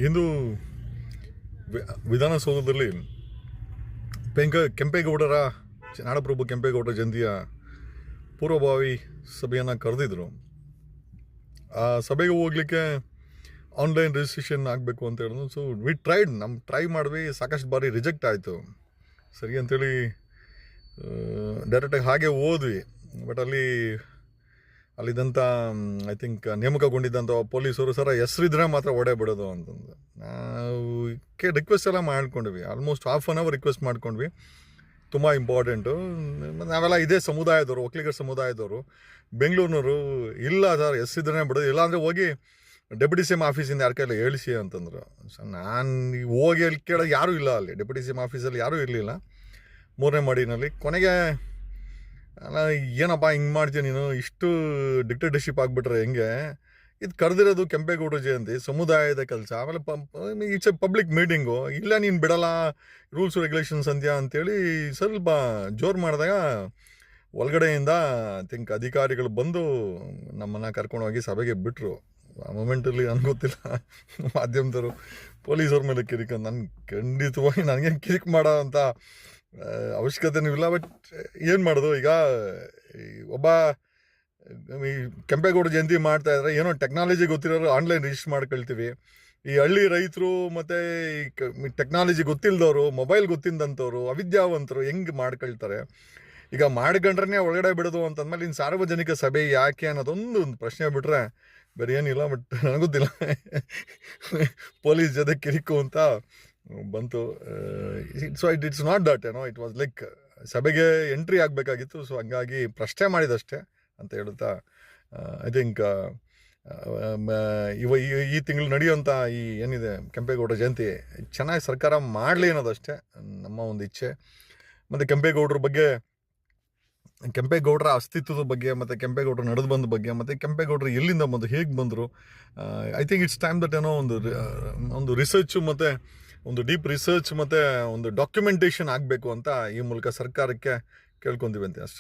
ಇಂದು ವಿಧಾನಸೌಧದಲ್ಲಿ ಕೆಂಪೇಗೌಡರ ನಾಡಪ್ರಭು ಕೆಂಪೇಗೌಡರ ಜಯಂತಿಯ ಪೂರ್ವಭಾವಿ ಸಭೆಯನ್ನು ಕರೆದಿದ್ರು. ಆ ಸಭೆಗೆ ಹೋಗ್ಲಿಕ್ಕೆ ಆನ್ಲೈನ್ ರಿಜಿಸ್ಟ್ರೇಷನ್ ಆಗಬೇಕು ಅಂತ ಹೇಳಿದ್ರು. ಸೊ ಟ್ರೈ ಮಾಡಿದ್ವಿ, ಸಾಕಷ್ಟು ಬಾರಿ ರಿಜೆಕ್ಟ್ ಆಯಿತು. ಸರಿ ಅಂಥೇಳಿ ಡೈರೆಕ್ಟಾಗಿ ಹಾಗೆ ಹೋದ್ವಿ. ಬಟ್ ಅಲ್ಲಿದ್ದಂಥ ಐ ಥಿಂಕ್ ನೇಮಕಗೊಂಡಿದ್ದಂಥ ಪೊಲೀಸರು ಸರ ಹೆಸರಿದ್ರೆ ಮಾತ್ರ ಒಡೆ ಬಿಡೋದು ಅಂತಂದು ನಾವು ರಿಕ್ವೆಸ್ಟ್ ಎಲ್ಲ ಮಾಡ್ಕೊಂಡ್ವಿ. Almost half an hour request ಮಾಡ್ಕೊಂಡ್ವಿ. ತುಂಬ ಇಂಪಾರ್ಟೆಂಟು. ನಾವೆಲ್ಲ ಇದೇ ಸಮುದಾಯದವರು, ಒಕ್ಕಲಿಗರ ಸಮುದಾಯದವರು. ಬೆಂಗಳೂರಿನವರು ಇಲ್ಲ ಸರ್ ಹೆಸರಿದ್ರೆ ಬಿಡೋದು, ಇಲ್ಲಾಂದರೆ ಹೋಗಿ ಡೆಪ್ಯೂಟಿ ಸಿ ಎಮ್ ಆಫೀಸಿಂದ ಯಾರ ಕೈಯಲ್ಲಿ ಹೇಳಿಸಿ ಅಂತಂದರು. ಸೊ ನಾನು ಹೋಗಿ ಅಲ್ಲಿ ಕೇಳೋದು ಯಾರೂ ಇಲ್ಲ, ಅಲ್ಲಿ ಡೆಪ್ಯೂಟಿ ಸಿ ಎಮ್ ಆಫೀಸಲ್ಲಿ ಯಾರೂ ಇರಲಿಲ್ಲ 3ನೇ ಮಹಡಿನಲ್ಲಿ. ಕೊನೆಗೆ ಅಲ್ಲ ಏನಪ್ಪ ಹಿಂಗೆ ಮಾಡ್ತೀಯ ನೀನು, ಇಷ್ಟು ಡಿಕ್ಟೇಟರ್ಶಿಪ್ ಆಗಿಬಿಟ್ರೆ ಹೆಂಗೆ? ಇದು ಕರೆದಿರೋದು ಕೆಂಪೇಗೌಡರ ಜಯಂತಿ, ಸಮುದಾಯದ ಕೆಲಸ. ಆಮೇಲೆ ಇಟ್ಸ್ ಎ ಪಬ್ಲಿಕ್ ಮೀಟಿಂಗು, ಇಲ್ಲ ನೀನು ಬಿಡಲ್ಲ, ರೂಲ್ಸ್ ರೆಗ್ಯುಲೇಷನ್ಸ್ ಅಂತ್ಯಾ ಅಂತೇಳಿ ಸ್ವಲ್ಪ ಜೋರು ಮಾಡಿದಾಗ ಒಳಗಡೆಯಿಂದ ಐ ಥಿಂಕ್ ಅಧಿಕಾರಿಗಳು ಬಂದು ನಮ್ಮನ್ನು ಕರ್ಕೊಂಡೋಗಿ ಸಭೆಗೆ ಬಿಟ್ಟರು. ಆ ಮೂಮೆಂಟಲ್ಲಿ ನನಗೆ ಗೊತ್ತಿಲ್ಲ, ಮಾಧ್ಯಮದವರು ಪೊಲೀಸವ್ರ ಮೇಲೆ ಕಿರಿಕ. ನಾನು ಖಂಡಿತವಾಗಿ ನನಗೆ ಕಿರಿಕ್ ಮಾಡೋ ಅಂತ ಅವಶ್ಯಕತೆನೂ ಇಲ್ಲ. ಬಟ್ ಏನು ಮಾಡೋದು, ಈಗ ಒಬ್ಬ ಈ ಕೆಂಪೇಗೌಡ ಜಯಂತಿ ಮಾಡ್ತಾಯಿದ್ರೆ ಏನೋ ಟೆಕ್ನಾಲಜಿ ಗೊತ್ತಿರೋರು ಆನ್ಲೈನ್ ರಿಜಿಸ್ಟರ್ ಮಾಡ್ಕೊಳ್ತೀವಿ. ಈ ಹಳ್ಳಿ ರೈತರು ಮತ್ತು ಈ ಟೆಕ್ನಾಲಜಿ ಗೊತ್ತಿಲ್ಲದವರು, ಮೊಬೈಲ್ ಗೊತ್ತಿಲ್ಲದಂಥವ್ರು, ಅವಿದ್ಯಾವಂತರು ಹೆಂಗೆ ಮಾಡ್ಕೊಳ್ತಾರೆ? ಈಗ ಮಾಡ್ಕೊಂಡ್ರೆ ಒಳಗಡೆ ಬಿಡೋದು ಅಂತಂದ್ಮೇಲೆ ಇನ್ನು ಸಾರ್ವಜನಿಕ ಸಭೆ ಯಾಕೆ ಅನ್ನೋದೊಂದು ಪ್ರಶ್ನೆ ಬಿಟ್ಟರೆ ಬೇರೆ ಏನಿಲ್ಲ. ಬಟ್ ನನಗೊತ್ತಿಲ್ಲ, ಪೊಲೀಸ್ ಜೊತೆ ಕಿರಿಕು ಅಂತ ಬಂತು. So it's not that it was like ಸಭೆಗೆ ಎಂಟ್ರಿ ಆಗಬೇಕಾಗಿತ್ತು. ಸೊ ಹಂಗಾಗಿ ಪ್ರಶ್ನೆ ಮಾಡಿದಷ್ಟೇ ಅಂತ ಹೇಳುತ್ತಾ ಐ ಥಿಂಕ್ ಈ ತಿಂಗಳು ನಡೆಯುವಂಥ ಈ ಏನಿದೆ ಕೆಂಪೇಗೌಡರ ಜಯಂತಿ ಚೆನ್ನಾಗಿ ಸರ್ಕಾರ ಮಾಡಲಿ ಅನ್ನೋದಷ್ಟೇ ನಮ್ಮ ಒಂದು ಇಚ್ಛೆ. ಮತ್ತು ಕೆಂಪೇಗೌಡರ ಅಸ್ತಿತ್ವದ ಬಗ್ಗೆ, ಮತ್ತು ಕೆಂಪೇಗೌಡರು ನಡೆದು ಬಂದ ಬಗ್ಗೆ, ಮತ್ತು ಕೆಂಪೇಗೌಡರು ಎಲ್ಲಿಂದ ಬಂದು ಹೇಗೆ ಬಂದರು, I think it's time that ಏನೋ ಒಂದು ರಿಸರ್ಚು ಮತ್ತು ಒಂದು ಡೀಪ್ ರಿಸರ್ಚ್ ಮತ್ತು ಒಂದು ಡಾಕ್ಯುಮೆಂಟೇಷನ್ ಆಗಬೇಕು ಅಂತ ಈ ಮೂಲಕ ಸರ್ಕಾರಕ್ಕೆ ಕೇಳ್ಕೊತೀವಿ ಅಂತ ಅಷ್ಟೇ.